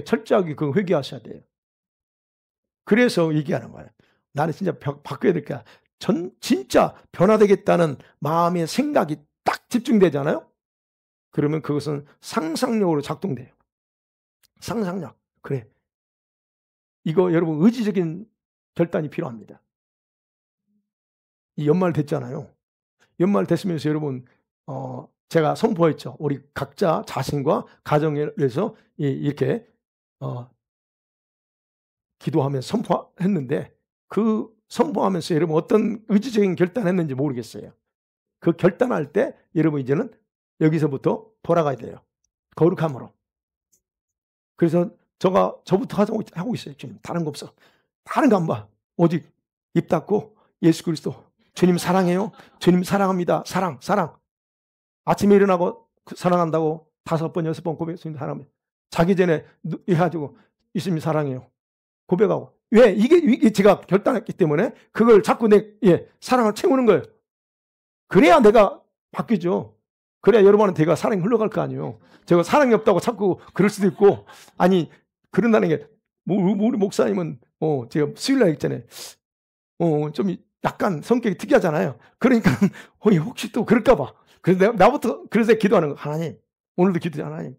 Speaker 1: 철저하게 그 회개하셔야 돼요. 그래서 얘기하는 거예요. 나는 진짜 바꿔야 될 거야. 진짜 변화되겠다는 마음의 생각이 딱 집중되잖아요. 그러면 그것은 상상력으로 작동돼요. 상상력. 그래. 이거 여러분 의지적인 결단이 필요합니다. 이 연말 됐잖아요. 연말 됐으면서 여러분 제가 선포했죠. 우리 각자 자신과 가정에 대해서 이렇게 기도하면서 선포했는데 그 선포하면서 여러분 어떤 의지적인 결단을 했는지 모르겠어요. 그 결단할 때 여러분 이제는 여기서부터 돌아가야 돼요. 거룩함으로. 그래서 저부터 하고 있어요. 지금 다른 거 없어. 다른 거 안 봐. 오직 입 닫고 예수 그리스도 주님 사랑해요. 주님 사랑합니다. 사랑. 아침에 일어나고 사랑한다고 5번 6번 고백했습니다. 사랑합니다. 자기 전에 해가지고 예수님 사랑해요. 고백하고. 왜? 이게 제가 결단했기 때문에 그걸 자꾸 사랑을 채우는 거예요. 그래야 내가 바뀌죠. 그래야 여러분한테 제가 사랑이 흘러갈 거 아니에요. 제가 사랑이 없다고 자꾸 그럴 수도 있고, 아니, 그런다는 게, 우리 목사님은, 제가 수요일날 했잖아요. 좀 약간 성격이 특이하잖아요. 그러니까, 혹시 또 그럴까봐. 그래서 그래서 기도하는 거. 하나님, 오늘도 기도해. 하나님,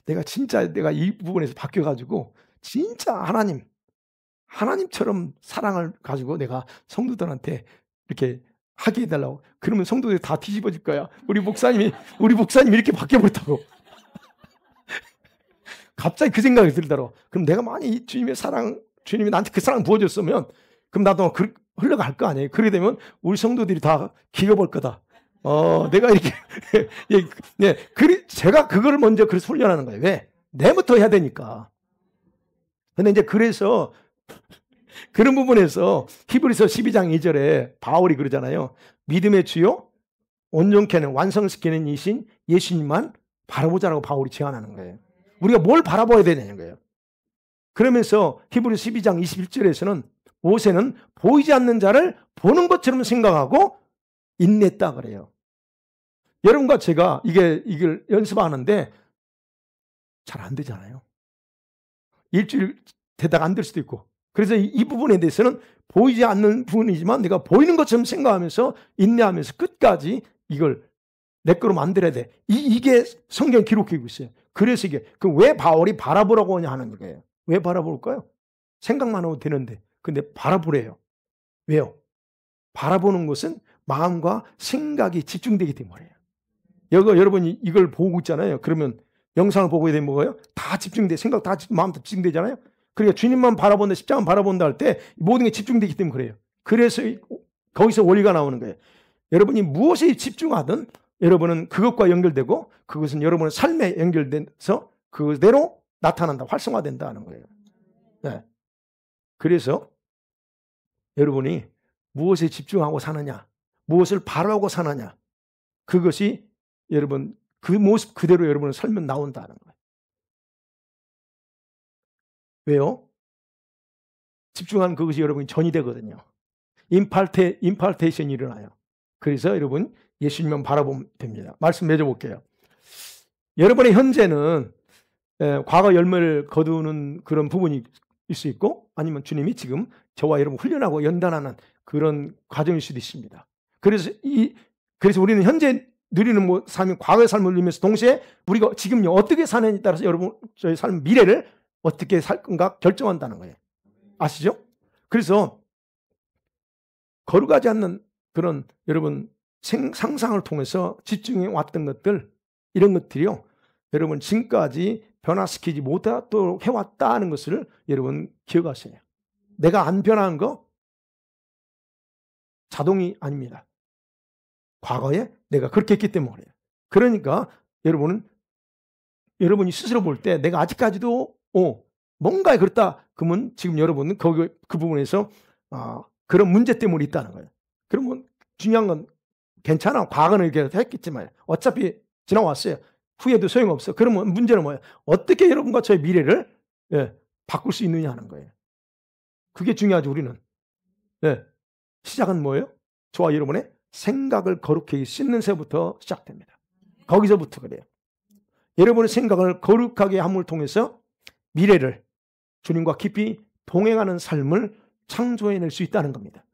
Speaker 1: 내가 이 부분에서 바뀌어가지고, 진짜 하나님처럼 사랑을 가지고 내가 성도들한테 이렇게 하게 해달라고. 그러면 성도들이 다 뒤집어질 거야. 우리 목사님이 이렇게 바뀌어버렸다고. 갑자기 그 생각이 들더라고. 그럼 내가 많이 주님이 나한테 그 사랑 부어줬으면, 그럼 나도 흘러갈 거 아니에요. 그렇게 되면 우리 성도들이 다 기어볼 거다. 내가 이렇게, 제가 그걸 먼저 그래서 훈련하는 거예요. 왜? 내부터 해야 되니까. 근데 이제 그래서 그런 부분에서 히브리서 12장 2절에 바울이 그러잖아요. 믿음의 주요 온전케 하는 완성시키는 이신 예수님만 바라보자라고 바울이 제안하는 거예요. 우리가 뭘 바라봐야 되냐는 거예요. 그러면서 히브리서 12장 21절에서는 모세는 보이지 않는 자를 보는 것처럼 생각하고 인내했다 그래요. 여러분과 제가 이걸 연습하는데 잘 안 되잖아요. 일주일 되다가 안 될 수도 있고. 그래서 이 부분에 대해서는 보이지 않는 부분이지만 내가 보이는 것처럼 생각하면서 인내하면서 끝까지 이걸 내 거로 만들어야 돼. 이게 성경 기록하고 있어요. 그래서 이게 왜 바울이 바라보라고 하냐 하는 거예요. 왜 바라볼까요? 생각만 하고 되는데. 근데 바라보래요. 왜요? 바라보는 것은 마음과 생각이 집중되기 때문이에요. 여러분이 이걸 보고 있잖아요. 그러면 영상을 보게 되면 뭐예요? 다 집중돼. 생각 다 마음 다 집중되잖아요. 그러니까 주님만 바라본다, 십자가만 바라본다 할 때 모든 게 집중되기 때문에 그래요. 그래서 거기서 원리가 나오는 거예요. 여러분이 무엇에 집중하든 여러분은 그것과 연결되고 그것은 여러분의 삶에 연결돼서 그대로 나타난다, 활성화된다는 거예요. 네. 그래서 여러분이 무엇에 집중하고 사느냐, 무엇을 바라고 사느냐, 그것이 여러분 그 모습 그대로 여러분의 삶은 나온다는 거예요. 왜요? 집중하는 그것이 여러분이 전이 되거든요. 임팔테이션이 일어나요. 그래서 여러분 예수님만 바라보면 됩니다. 말씀 맺어볼게요. 여러분의 현재는 과거 열매를 거두는 그런 부분이 있을 수 있고 아니면 주님이 지금 저와 여러분 훈련하고 연단하는 그런 과정일 수도 있습니다. 그래서 우리는 현재 누리는 삶이 과거의 삶을 누리면서 동시에 우리가 지금 어떻게 사느냐에 따라서 여러분 저희 삶 미래를 어떻게 살 건가 결정한다는 거예요. 아시죠? 그래서 거룩하지 않는 그런 여러분 상상을 통해서 집중해 왔던 것들 이런 것들이요. 여러분 지금까지 변화시키지 못하도록 해왔다는 것을 여러분 기억하세요. 내가 안 변한 거 자동이 아닙니다. 과거에 내가 그렇게 했기 때문에 그래요. 그러니까 여러분이 스스로 볼 때 내가 아직까지도 뭔가에 그렇다 그러면 지금 여러분은 그 부분에서 그런 문제 때문에 있다는 거예요. 그러면 중요한 건 괜찮아. 과거는 이렇게 했겠지만 어차피 지나왔어요. 후에도 소용없어. 그러면 문제는 뭐예요? 어떻게 여러분과 저의 미래를 바꿀 수 있느냐 하는 거예요. 그게 중요하죠. 우리는. 시작은 뭐예요? 저와 여러분의 생각을 거룩하게 씻는 새부터 시작됩니다. 거기서부터 그래요. 여러분의 생각을 거룩하게 함을 통해서 미래를 주님과 깊이 동행하는 삶을 창조해낼 수 있다는 겁니다.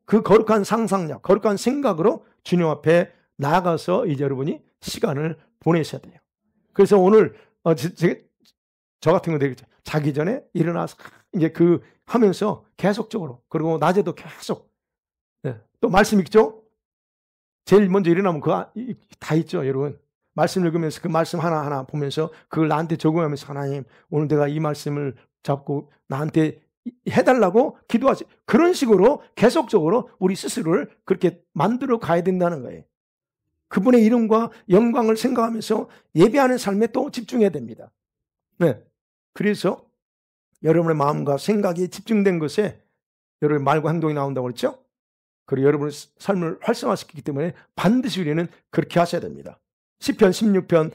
Speaker 1: 그 거룩한 상상력, 거룩한 생각으로 주님 앞에 나아가서 이제 여러분이 시간을 보내셔야 돼요. 그래서 오늘 저 같은 경우 되겠죠. 자기 전에 일어나서 이제 하면서 계속적으로 그리고 낮에도 계속 또 말씀 읽죠. 제일 먼저 일어나면 다 있죠, 여러분. 말씀 읽으면서 그 말씀 하나하나 보면서 그걸 나한테 적용하면서 하나님 오늘 내가 이 말씀을 잡고 나한테 해달라고 기도하지. 그런 식으로 계속적으로 우리 스스로를 그렇게 만들어 가야 된다는 거예요. 그분의 이름과 영광을 생각하면서 예배하는 삶에 또 집중해야 됩니다. 그래서 여러분의 마음과 생각이 집중된 것에 여러분의 말과 행동이 나온다고 그랬죠? 그리고 여러분의 삶을 활성화시키기 때문에 반드시 우리는 그렇게 하셔야 됩니다. 시편 16편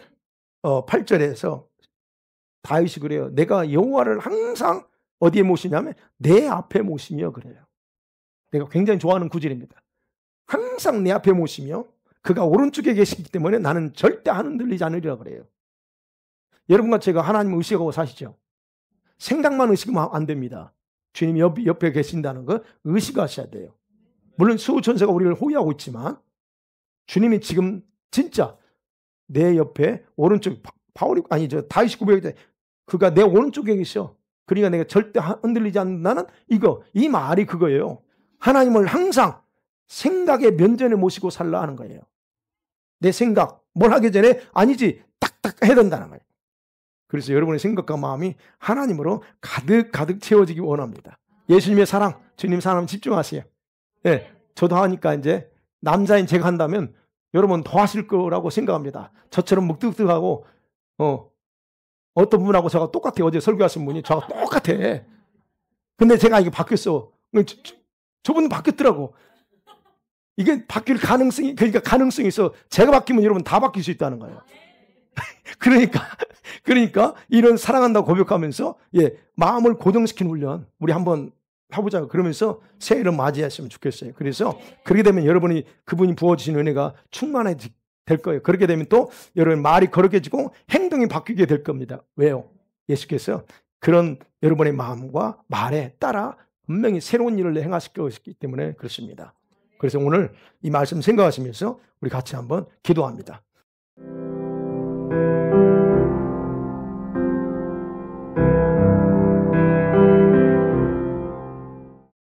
Speaker 1: 8절에서 다윗이 그래요. 내가 여호와를 항상 어디에 모시냐면 내 앞에 모시며 그래요. 내가 굉장히 좋아하는 구절입니다. 항상 내 앞에 모시며 그가 오른쪽에 계시기 때문에 나는 절대 흔들리지 않으리라 그래요. 여러분과 제가 하나님을 의식하고 사시죠. 생각만 의식하면 안 됩니다. 주님 옆에 계신다는 거 의식하셔야 돼요. 물론 수호천사가 우리를 호위하고 있지만 주님이 지금 진짜 내 옆에 오른쪽 다윗이 고백할 때 그가 내 오른쪽에 계셔. 그러니까 내가 절대 흔들리지 않는다는 이 말이 그거예요. 하나님을 항상 생각의 면전에 모시고 살라 하는 거예요. 내 생각 뭘 하기 전에 아니지 딱딱 해야 된다는 거예요. 그래서 여러분의 생각과 마음이 하나님으로 가득 채워지기 원합니다. 예수님의 사랑, 주님 사랑 집중하세요. 저도 하니까 이제 남자인 제가 한다면 여러분 더 하실 거라고 생각합니다. 저처럼 묵뚝뚝하고 어떤 분하고 제가 똑같아요. 어제 설교하신 분이 저하고 똑같아. 근데 제가 이게 바뀌었어. 저분은 바뀌었더라고. 이게 바뀔 가능성이, 그러니까 가능성이 있어. 제가 바뀌면 여러분 다 바뀔 수 있다는 거예요. 그러니까 이런 사랑한다고 고백하면서 마음을 고정시키는 훈련 우리 한번 해보자고. 그러면서 새해를 맞이했으면 좋겠어요. 그래서 그렇게 되면 여러분이 그분이 부어주신 은혜가 충만해 될 거예요. 그렇게 되면 또 여러분 말이 거룩해지고 행동이 바뀌게 될 겁니다. 왜요? 예수께서 그런 여러분의 마음과 말에 따라 분명히 새로운 일을 행하실 것이기 때문에 그렇습니다. 그래서 오늘 이 말씀 생각하시면서 우리 같이 한번 기도합니다.